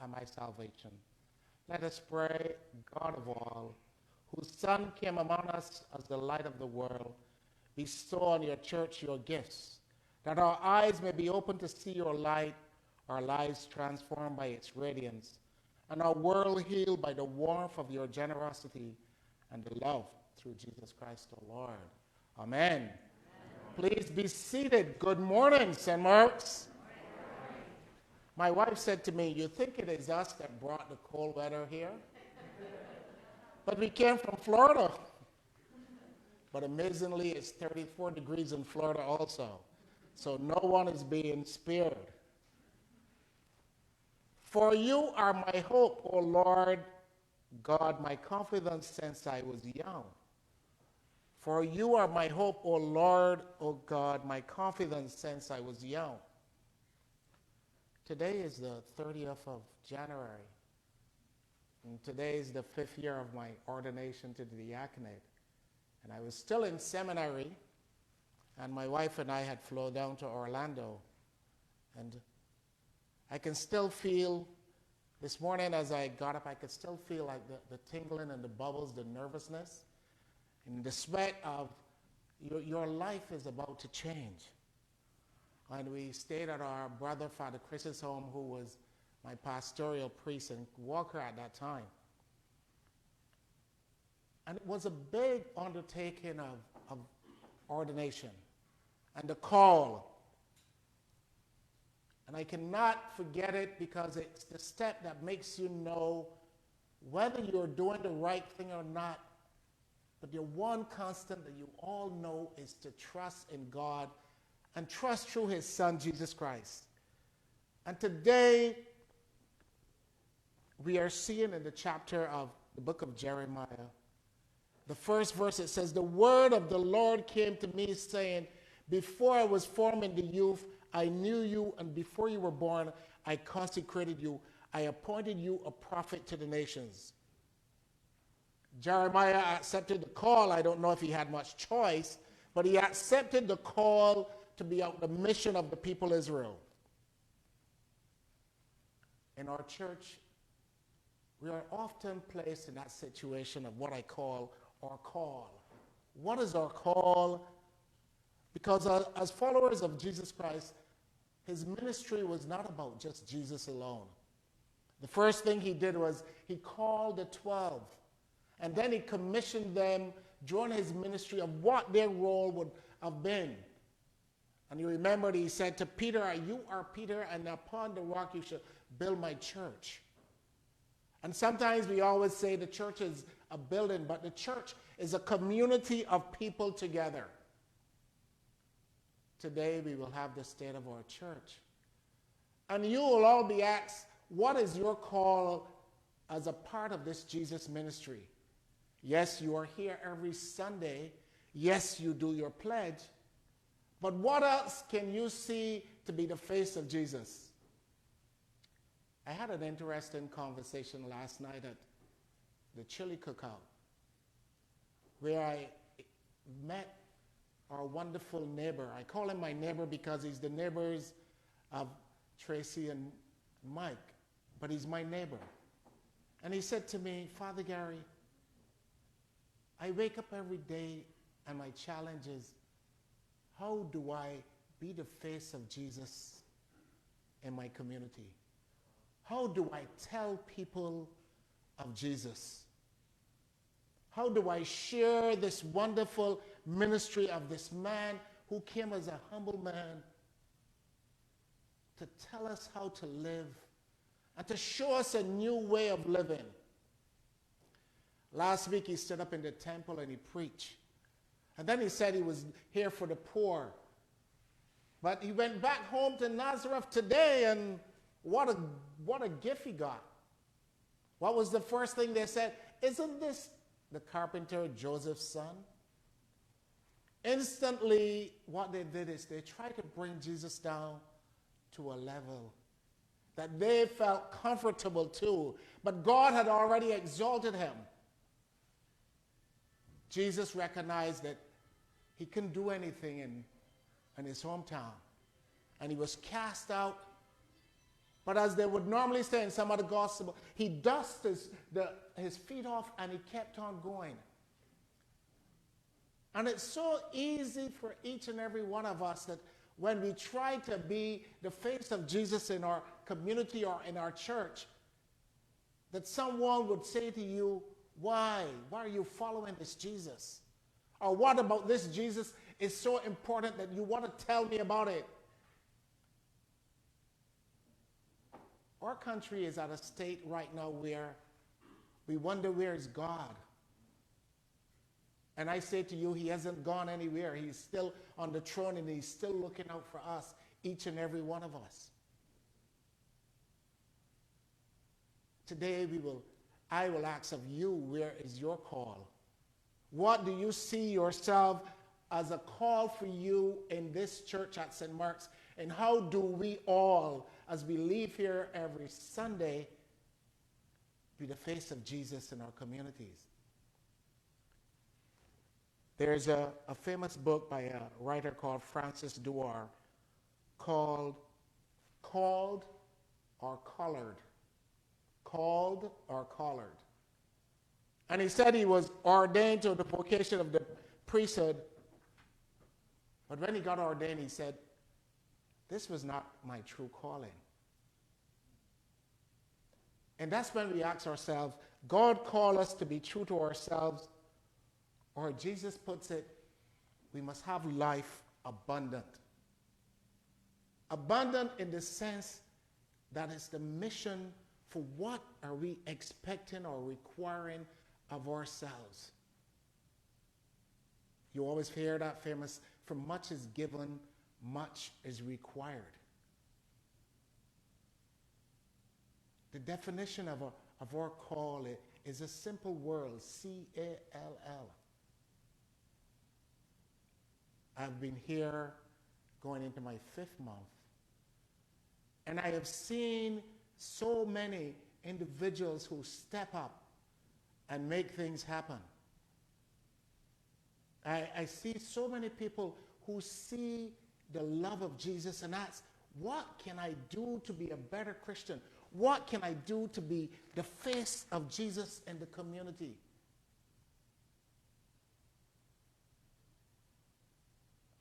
and my salvation. Let us pray, God of all, whose Son came among us as the light of the world, bestow on your church your gifts, that our eyes may be open to see your light, our lives transformed by its radiance, and our world healed by the warmth of your generosity and the love through Jesus Christ our Lord. Amen. Amen. Please be seated. Good morning, St. Mark's. My wife said to me, you think it is us that brought the cold weather here? But we came from Florida. But amazingly, it's 34 degrees in Florida also. So no one is being spared. For you are my hope, O Lord God, my confidence since I was young. For you are my hope, O Lord, O God, my confidence since I was young. Today is the 30th of January. And today is the 5th year of my ordination to the diaconate. And I was still in seminary, and my wife and I had flown down to Orlando. And I can still feel, this morning as I got up, I could still feel like the tingling and the bubbles, the nervousness, and the sweat of your life is about to change. And we stayed at our brother, Father Chris's home, who was my pastoral priest and walker at that time. And it was a big undertaking of ordination and the call. And I cannot forget it because it's the step that makes you know whether you're doing the right thing or not. But the one constant that you all know is to trust in God and trust through his Son, Jesus Christ. And today, we are seeing in the chapter of the book of Jeremiah, the first verse, it says, the word of the Lord came to me saying, before I was formed in the youth, I knew you, and before you were born, I consecrated you. I appointed you a prophet to the nations. Jeremiah accepted the call. I don't know if he had much choice, but he accepted the call to be out the mission of the people of Israel. In our church, we are often placed in that situation of what I call our call. What is our call? Because as followers of Jesus Christ, his ministry was not about just Jesus alone. The first thing he did was he called the 12, and then he commissioned them during his ministry of what their role would have been. And you remember he said to Peter, you are Peter, and upon the rock you shall build my church. And sometimes we always say the church is a building, but the church is a community of people together. Today we will have the state of our church. And you will all be asked, what is your call as a part of this Jesus ministry? Yes, you are here every Sunday. Yes, you do your pledge. But what else can you see to be the face of Jesus? I had an interesting conversation last night at the chili cookout, where I met our wonderful neighbor. I call him my neighbor because he's the neighbors of Tracy and Mike, but he's my neighbor. And he said to me, Father Gary, I wake up every day and my challenge is, how do I be the face of Jesus in my community? How do I tell people of Jesus? How do I share this wonderful ministry of this man who came as a humble man to tell us how to live and to show us a new way of living? Last week he stood up in the temple and he preached. And then he said he was here for the poor. But he went back home to Nazareth today, and what a gift he got. What was the first thing they said? Isn't this the carpenter Joseph's son? Instantly, what they did is they tried to bring Jesus down to a level that they felt comfortable to. But God had already exalted him. Jesus recognized that he couldn't do anything in his hometown. And he was cast out. But as they would normally say in some other gospel, he dusted his feet off and he kept on going. And it's so easy for each and every one of us that when we try to be the face of Jesus in our community or in our church, that someone would say to you, why? Why are you following this Jesus? Or what about this Jesus is so important that you want to tell me about it? Our country is at a state right now where we wonder, where is God? And I say to you, he hasn't gone anywhere. He's still on the throne and he's still looking out for us, each and every one of us. Today I will ask of you, where is your call? What do you see yourself as a call for you in this church at St. Mark's? And how do we all, as we leave here every Sunday, be the face of Jesus in our communities? There's a famous book by a writer called Francis Dewar called Called or Collared. Called or Collared. And he said he was ordained to the vocation of the priesthood. But when he got ordained, he said, this was not my true calling. And that's when we ask ourselves, God called us to be true to ourselves, or Jesus puts it, we must have life abundant. Abundant in the sense that it's the mission for what are we expecting or requiring of ourselves. You always hear that famous, from much is given, much is required. The definition of our call is a simple word, C-A-L-L. I've been here going into my 5th month, and I have seen so many individuals who step up and make things happen. I see so many people who see the love of Jesus and ask, what can I do to be a better Christian? What can I do to be the face of Jesus in the community?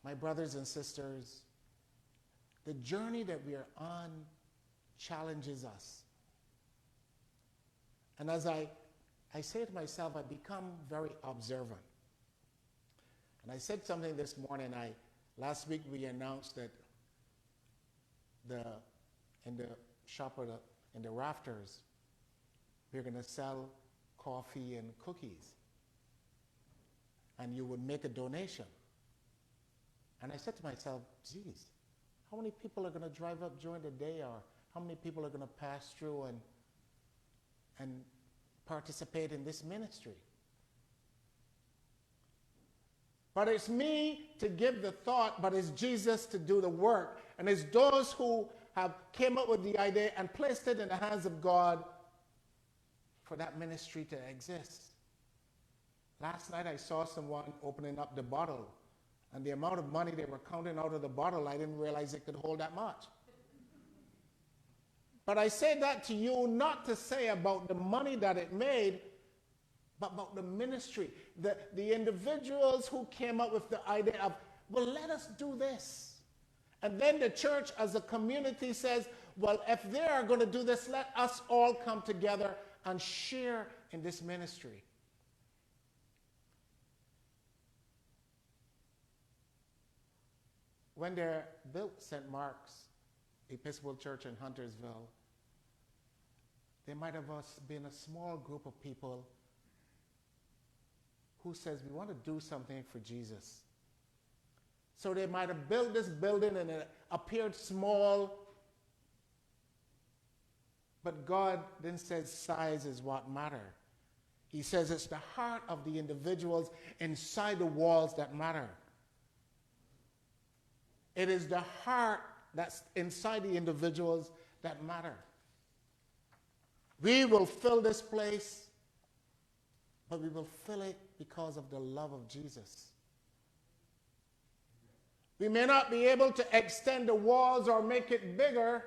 My brothers and sisters, the journey that we are on challenges us. And as I say to myself, I become very observant. And I said something this morning. Last week we announced that in the shop in the rafters, we're going to sell coffee and cookies. And you would make a donation. And I said to myself, geez, how many people are going to drive up during the day, or how many people are going to pass through and participate in this ministry? But it's me to give the thought, but it's Jesus to do the work. And it's those who have came up with the idea and placed it in the hands of God for that ministry to exist. Last night I saw someone opening up the bottle, and the amount of money they were counting out of the bottle, I didn't realize it could hold that much. But I say that to you not to say about the money that it made, but about the ministry. The individuals who came up with the idea of, well, let us do this. And then the church as a community says, well, if they are going to do this, let us all come together and share in this ministry. When they built St. Mark's Episcopal Church in Huntersville, there might have been a small group of people who says, we want to do something for Jesus. So they might have built this building and it appeared small, but God then says size is what matter. He says it's the heart of the individuals inside the walls that matter. It is the heart that's inside the individuals that matter. We will fill this place, but we will fill it because of the love of Jesus. We may not be able to extend the walls or make it bigger,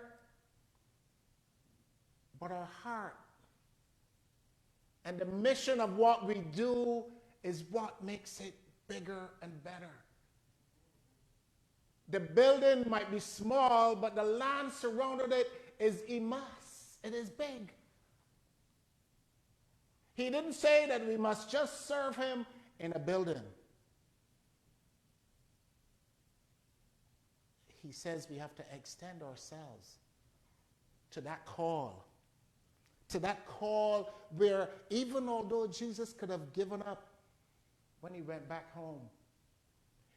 but our heart. And the mission of what we do is what makes it bigger and better. The building might be small, but the land surrounding it is immense. It is big. He didn't say that we must just serve him in a building. He says we have to extend ourselves to that call. To that call where even although Jesus could have given up when he went back home,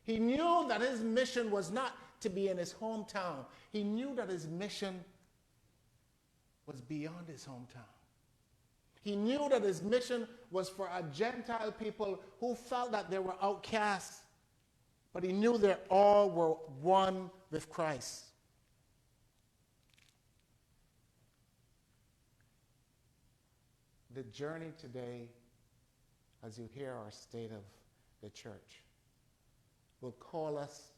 he knew that his mission was not to be in his hometown. He knew that his mission was beyond his hometown. He knew that his mission was for a Gentile people who felt that they were outcasts, but he knew that all were one with Christ. The journey today, as you hear our state of the church, will call us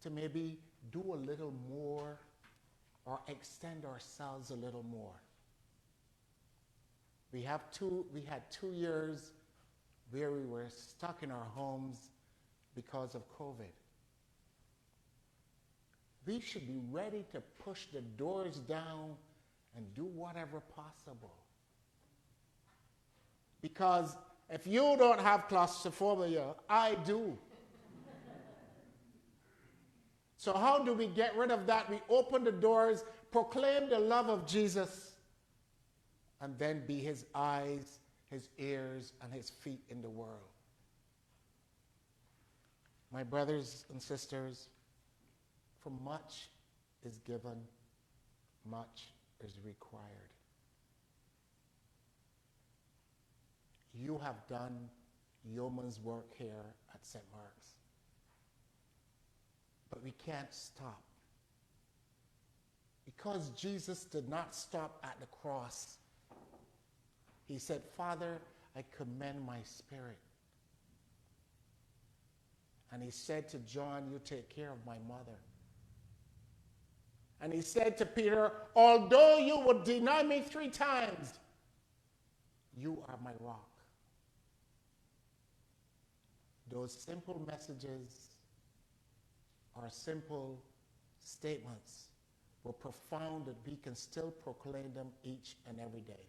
to maybe do a little more or extend ourselves a little more. We had 2 years where we were stuck in our homes because of COVID. We should be ready to push the doors down and do whatever possible. Because if you don't have claustrophobia, I do. So how do we get rid of that? We open the doors, proclaim the love of Jesus, and then be his eyes, his ears, and his feet in the world. My brothers and sisters, for much is given, much is required. You have done yeoman's work here at St. Mark's. But we can't stop. Because Jesus did not stop at the cross. He said, Father, I commend my spirit. And he said to John, you take care of my mother. And he said to Peter, although you would deny me 3 times, you are my rock. Those simple messages are simple statements, but profound that we can still proclaim them each and every day.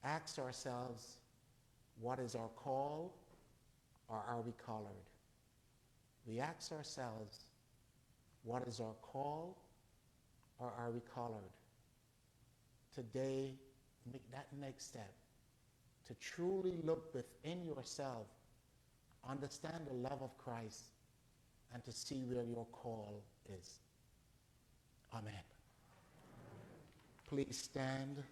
Ask ourselves, what is our call, or are we collared? We ask ourselves, what is our call, or are we collared? Today, make that next step to truly look within yourself, understand the love of Christ, and to see where your call is. Amen. Please stand.